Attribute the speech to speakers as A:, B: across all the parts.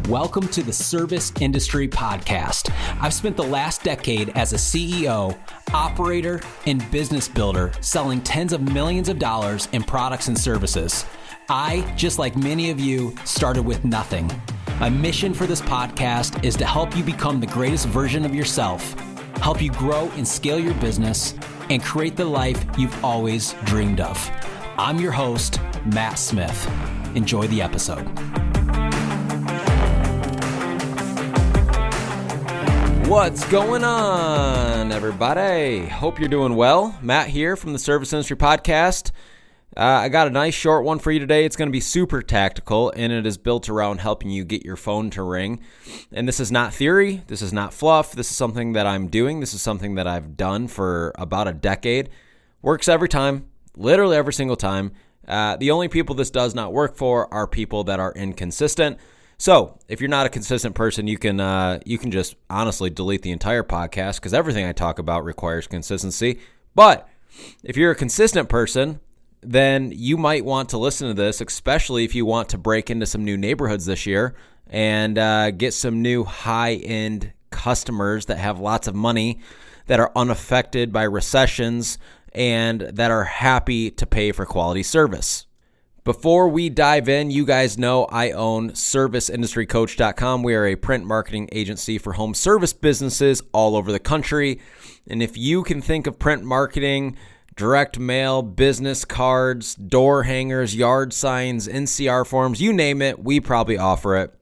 A: Welcome to the Service Industry Podcast. I've spent the last decade as a CEO, operator, and business builder selling tens of millions of dollars in products and services. I, just like many of you, started with nothing. My mission for this podcast is to help you become the greatest version of yourself, help you grow and scale your business, and create the life you've always dreamed of. I'm your host, Matt Smith. Enjoy the episode. What's going on, everybody? Hope you're doing well. Matt here from the Service Industry Podcast. I got a nice short one for you today. It's going to be super tactical, and it is built around helping you get your phone to ring. And this is not theory. This is not fluff. This is something that I'm doing. This is something that I've done for about a decade. Works every time, literally every single time. The only people this does not work for are people that are inconsistent. So if you're not a consistent person, you can just honestly delete the entire podcast because everything I talk about requires consistency. But if you're a consistent person, then you might want to listen to this, especially if you want to break into some new neighborhoods this year and get some new high-end customers that have lots of money, that are unaffected by recessions, and that are happy to pay for quality service. Before we dive in, you guys know I own ServiceIndustryCoach.com. We are a print marketing agency for home service businesses all over the country. And if you can think of print marketing, direct mail, business cards, door hangers, yard signs, NCR forms, you name it, we probably offer it.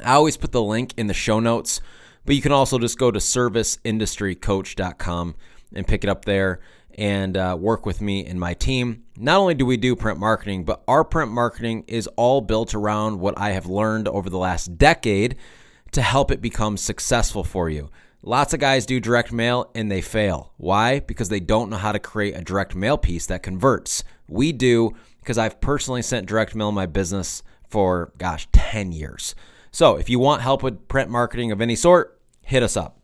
A: I always put the link in the show notes, but you can also just go to ServiceIndustryCoach.com and pick it up there and work with me and my team. Not only do we do print marketing, but our print marketing is all built around what I have learned over the last decade to help it become successful for you. Lots of guys do direct mail and they fail. Why? Because they don't know how to create a direct mail piece that converts. We do, because I've personally sent direct mail in my business for, 10 years. So if you want help with print marketing of any sort, hit us up.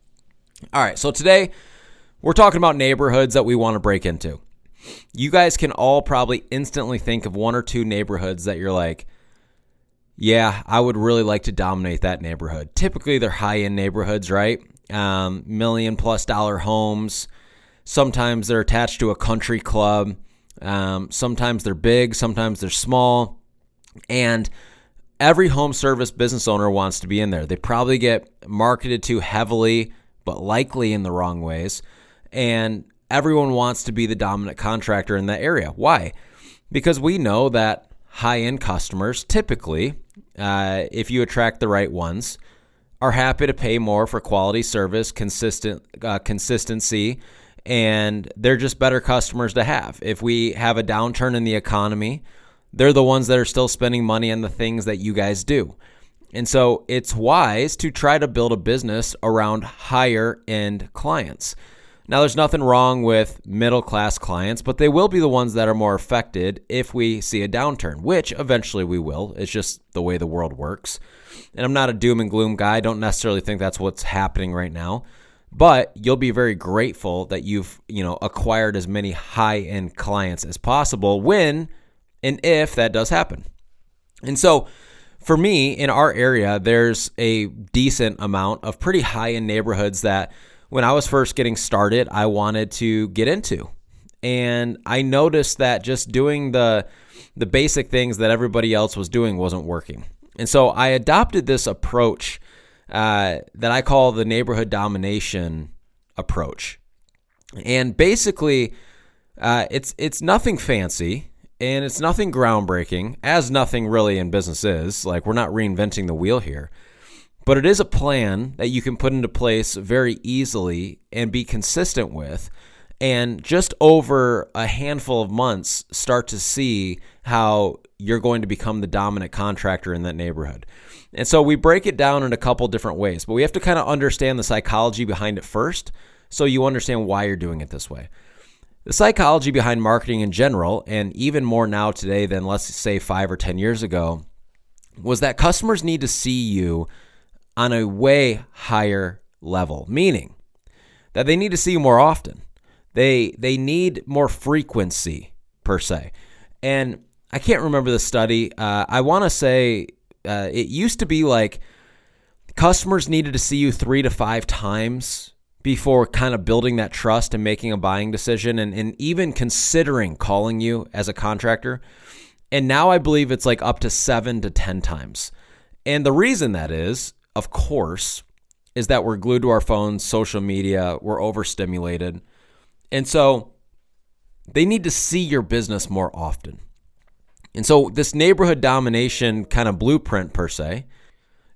A: All right, so today we're talking about neighborhoods that we want to break into. You guys can all probably instantly think of one or two neighborhoods that you're like, yeah, I would really like to dominate that neighborhood. Typically, they're high-end neighborhoods, right? $1 million+ homes. Sometimes they're attached to a country club. Sometimes they're big. Sometimes they're small. And every home service business owner wants to be in there. They probably get marketed to heavily, but likely in the wrong ways. And everyone wants to be the dominant contractor in that area. Why? Because we know that high-end customers typically, if you attract the right ones, are happy to pay more for quality service, consistency, and they're just better customers to have. If we have a downturn in the economy, they're the ones that are still spending money on the things that you guys do. And so it's wise to try to build a business around higher-end clients. Now, there's nothing wrong with middle-class clients, but they will be the ones that are more affected if we see a downturn, which eventually we will. It's just the way the world works. And I'm not a doom and gloom guy. I don't necessarily think that's what's happening right now. But you'll be very grateful that you've, acquired as many high-end clients as possible when and if that does happen. And so for me, in our area, there's a decent amount of pretty high-end neighborhoods that when I was first getting started, I wanted to get into. And I noticed that just doing the basic things that everybody else was doing wasn't working. And so I adopted this approach that I call the neighborhood domination approach. And basically, it's nothing fancy and it's nothing groundbreaking, as nothing really in business is. Like, we're not reinventing the wheel here. But it is a plan that you can put into place very easily and be consistent with, and just over a handful of months start to see how you're going to become the dominant contractor in that neighborhood. And so we break it down in a couple different ways, but we have to kind of understand the psychology behind it first so you understand why you're doing it this way. The psychology behind marketing in general, and even more now today than let's say 5 or 10 years ago, was that customers need to see you on a way higher level, meaning that they need to see you more often. They need more frequency, per se. And I can't remember the study. I want to say it used to be like Customers needed to see you 3 to 5 times before kind of building that trust and making a buying decision and even considering calling you as a contractor. And now I believe it's like up to 7 to 10 times. And the reason that is, of course, is that we're glued to our phones, social media, we're overstimulated. And so they need to see your business more often. And so this neighborhood domination kind of blueprint per se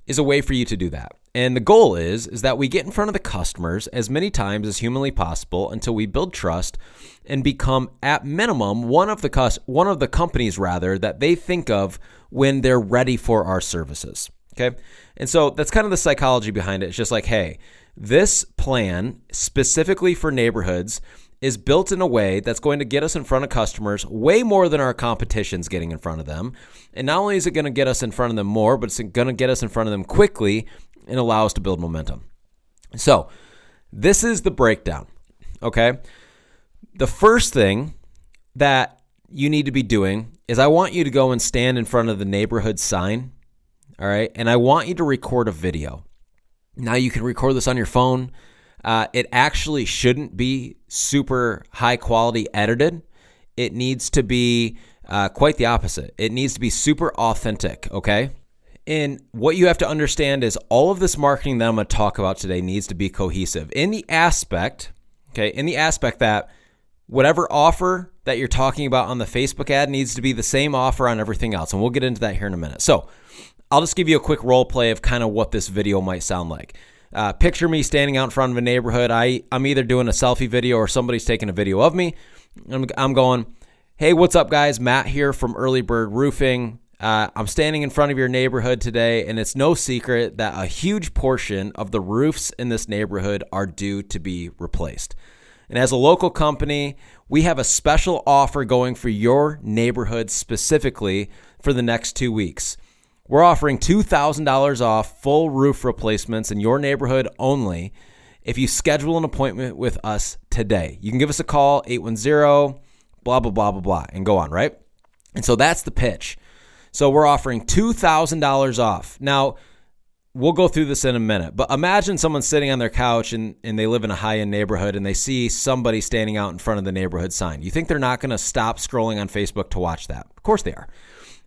A: is a way for you to do that. And the goal is that we get in front of the customers as many times as humanly possible until we build trust and become, at minimum, one of the companies rather that they think of when they're ready for our services. Okay? And so that's kind of the psychology behind it. It's just like, hey, this plan specifically for neighborhoods is built in a way that's going to get us in front of customers way more than our competition's getting in front of them. And not only is it going to get us in front of them more, but it's going to get us in front of them quickly and allow us to build momentum. So this is the breakdown, okay? The first thing that you need to be doing is I want you to go and stand in front of the neighborhood sign, all right? And I want you to record a video. Now you can record this on your phone. It actually shouldn't be super high quality edited. It needs to be quite the opposite. It needs to be super authentic, okay? And what you have to understand is all of this marketing that I'm going to talk about today needs to be cohesive in the aspect that whatever offer that you're talking about on the Facebook ad needs to be the same offer on everything else. And we'll get into that here in a minute. So I'll just give you a quick role play of kind of what this video might sound like. Picture me standing out in front of a neighborhood. I'm either doing a selfie video or somebody's taking a video of me. I'm going, hey, what's up, guys? Matt here from Early Bird Roofing. I'm standing in front of your neighborhood today, and it's no secret that a huge portion of the roofs in this neighborhood are due to be replaced. And as a local company, we have a special offer going for your neighborhood specifically for the next 2 weeks. We're offering $2,000 off full roof replacements in your neighborhood only if you schedule an appointment with us today. You can give us a call, 810, blah, blah, blah, blah, blah, and go on, right? And so that's the pitch. So we're offering $2,000 off. Now, we'll go through this in a minute, but imagine someone sitting on their couch and they live in a high-end neighborhood and they see somebody standing out in front of the neighborhood sign. You think they're not going to stop scrolling on Facebook to watch that? Of course they are.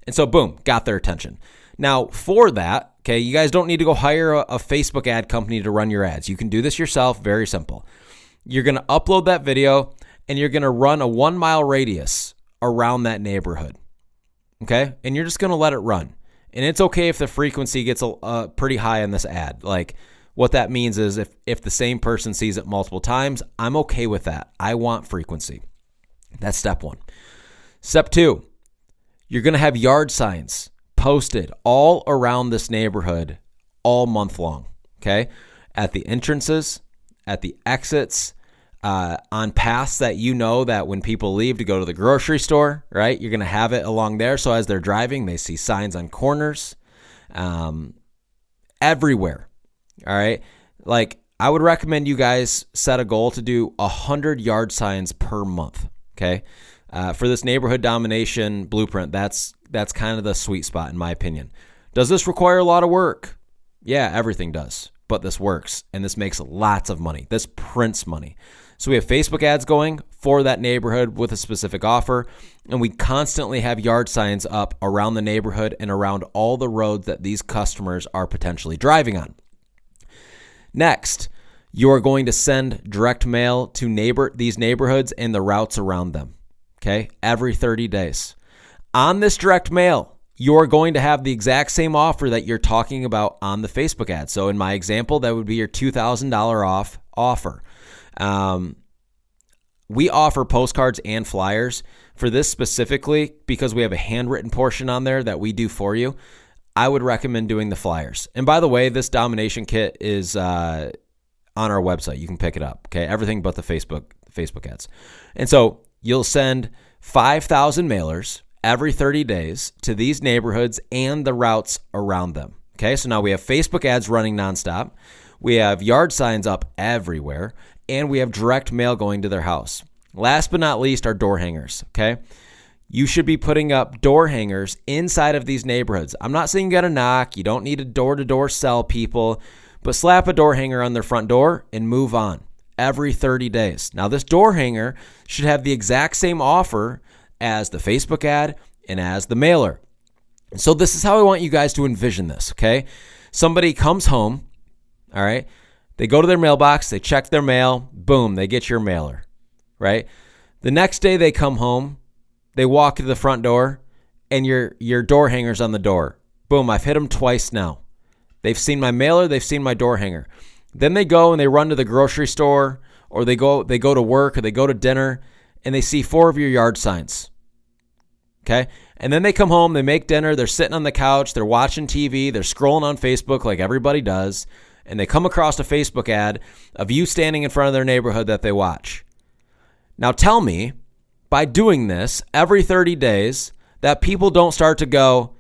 A: And so, boom, got their attention. Now, for that, okay, you guys don't need to go hire a Facebook ad company to run your ads. You can do this yourself, very simple. You're going to upload that video and you're going to run a 1 mile radius around that neighborhood, okay? And you're just going to let it run. And it's okay if the frequency gets pretty high in this ad. Like, what that means is if the same person sees it multiple times, I'm okay with that. I want frequency. That's step one. Step two, you're going to have yard signs posted all around this neighborhood all month long, okay? At the entrances, at the exits, on paths that you know that when people leave to go to the grocery store, right? You're going to have it along there. So as they're driving, they see signs on corners, everywhere, all right? Like, I would recommend you guys set a goal to do 100 yard signs per month, okay? For this neighborhood domination blueprint, that's kind of the sweet spot in my opinion. Does this require a lot of work? Yeah, everything does, but this works and this makes lots of money. This prints money. So we have Facebook ads going for that neighborhood with a specific offer, and we constantly have yard signs up around the neighborhood and around all the roads that these customers are potentially driving on. Next, you are going to send direct mail to these neighborhoods and the routes around them. Okay, every 30 days. On this direct mail, you're going to have the exact same offer that you're talking about on the Facebook ad. So in my example, that would be your $2,000 off offer. We offer postcards and flyers. For this specifically, because we have a handwritten portion on there that we do for you, I would recommend doing the flyers. And by the way, this domination kit is on our website. You can pick it up. Okay, everything but the Facebook ads. And so you'll send 5,000 mailers every 30 days to these neighborhoods and the routes around them. Okay, so now we have Facebook ads running nonstop. We have yard signs up everywhere, and we have direct mail going to their house. Last but not least are door hangers. Okay, you should be putting up door hangers inside of these neighborhoods. I'm not saying you got to knock. You don't need to door-to-door sell people, but slap a door hanger on their front door and move on every 30 days. Now, this door hanger should have the exact same offer as the Facebook ad and as the mailer. So this is how I want you guys to envision this, okay? Somebody comes home, all right? They go to their mailbox, they check their mail, boom, they get your mailer, right? The next day they come home, they walk to the front door, and your door hanger's on the door. Boom, I've hit them twice now. They've seen my mailer, they've seen my door hanger. Then they go and they run to the grocery store, or they go to work, or they go to dinner, and they see 4 of your yard signs, okay? And then they come home, they make dinner, they're sitting on the couch, they're watching TV, they're scrolling on Facebook like everybody does, and they come across a Facebook ad of you standing in front of their neighborhood that they watch. Now tell me, by doing this every 30 days, that people don't start to go,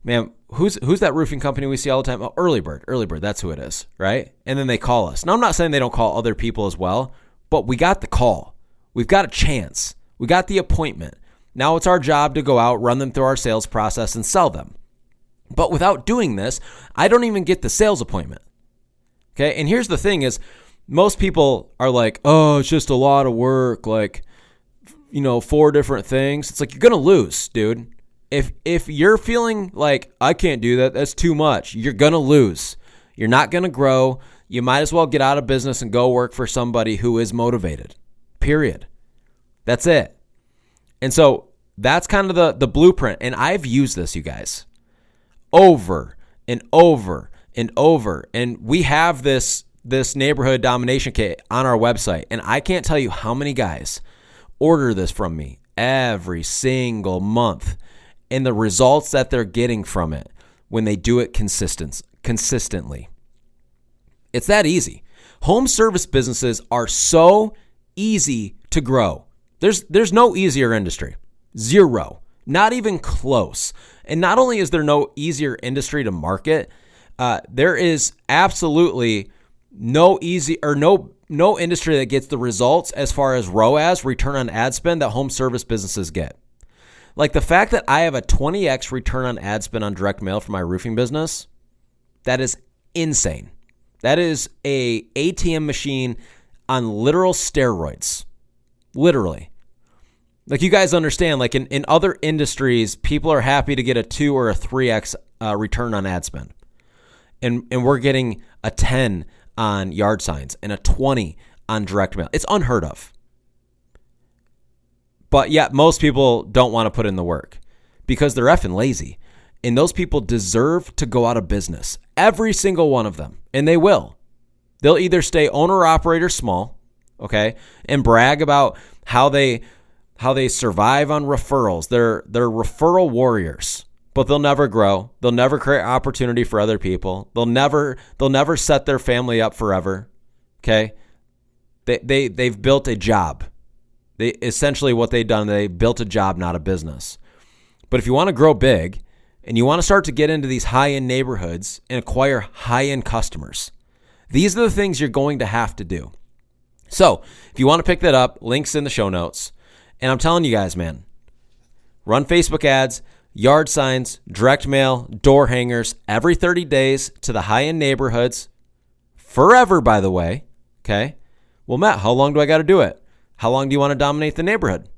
A: man, who's that roofing company we see all the time? Oh, Early Bird, that's who it is, right? And then they call us. Now I'm not saying they don't call other people as well, but we got the call. We've got a chance. We got the appointment. Now it's our job to go out, run them through our sales process, and sell them. But without doing this, I don't even get the sales appointment. Okay, and here's the thing is, most people are like, oh, it's just a lot of work, like, 4 different things. It's like, you're going to lose, dude. If you're feeling like, I can't do that, that's too much, you're going to lose. You're not going to grow. You might as well get out of business and go work for somebody who is motivated, period. That's it. And so that's kind of the blueprint. And I've used this, you guys, over and over and over. And we have this neighborhood domination kit on our website. And I can't tell you how many guys order this from me every single month and the results that they're getting from it when they do it consistently. It's that easy. Home service businesses are so easy to grow. There's no easier industry. Zero. Not even close. And not only is there no easier industry to market, there is absolutely no industry that gets the results as far as ROAS, return on ad spend, that home service businesses get. Like the fact that I have a 20x return on ad spend on direct mail for my roofing business, that is insane. That is a ATM machine on literal steroids. Literally. Like, you guys understand, like in other industries, people are happy to get a 2 or a 3x return on ad spend. And we're getting a 10 on yard signs and a 20 on direct mail. It's unheard of. But yet most people don't want to put in the work because they're effing lazy. And those people deserve to go out of business. Every single one of them. And they will. They'll either stay owner-operator small, okay, and brag about how they survive on referrals. They're referral warriors, but they'll never grow. They'll never create opportunity for other people. They'll never set their family up forever. Okay? They've built a job. They essentially what they've done, they built a job, not a business. But if you want to grow big and you want to start to get into these high-end neighborhoods and acquire high-end customers, these are the things you're going to have to do. So if you want to pick that up, links in the show notes. And I'm telling you guys, man, run Facebook ads, yard signs, direct mail, door hangers every 30 days to the high-end neighborhoods. Forever, by the way. Okay? Well, Matt, how long do I got to do it? How long do you want to dominate the neighborhood?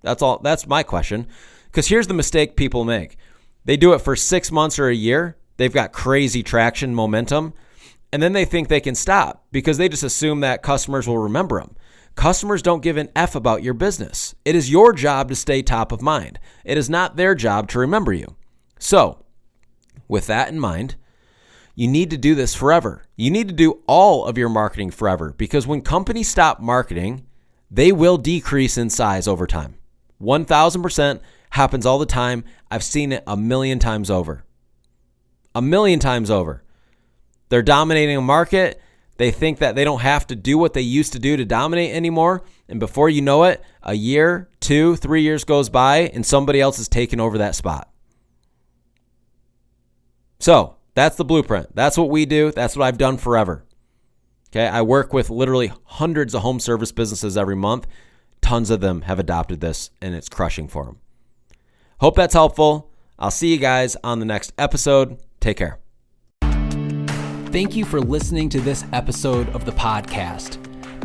A: That's my question. Because here's the mistake people make. They do it for 6 months or a year. They've got crazy traction, momentum. And then they think they can stop because they just assume that customers will remember them. Customers don't give an F about your business. It is your job to stay top of mind. It is not their job to remember you. So, with that in mind, you need to do this forever. You need to do all of your marketing forever because when companies stop marketing, they will decrease in size over time. 1,000% happens all the time. I've seen it a million times over. A million times over. They're dominating a market. They think that they don't have to do what they used to do to dominate anymore. And before you know it, a year, 2, 3 years goes by and somebody else is taking over that spot. So that's the blueprint. That's what we do. That's what I've done forever. Okay, I work with literally hundreds of home service businesses every month. Tons of them have adopted this and it's crushing for them. Hope that's helpful. I'll see you guys on the next episode. Take care.
B: Thank you for listening to this episode of the podcast.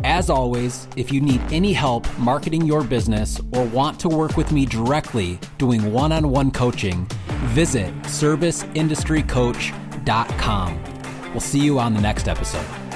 B: As always, if you need any help marketing your business or want to work with me directly doing one-on-one coaching, visit serviceindustrycoach.com. We'll see you on the next episode.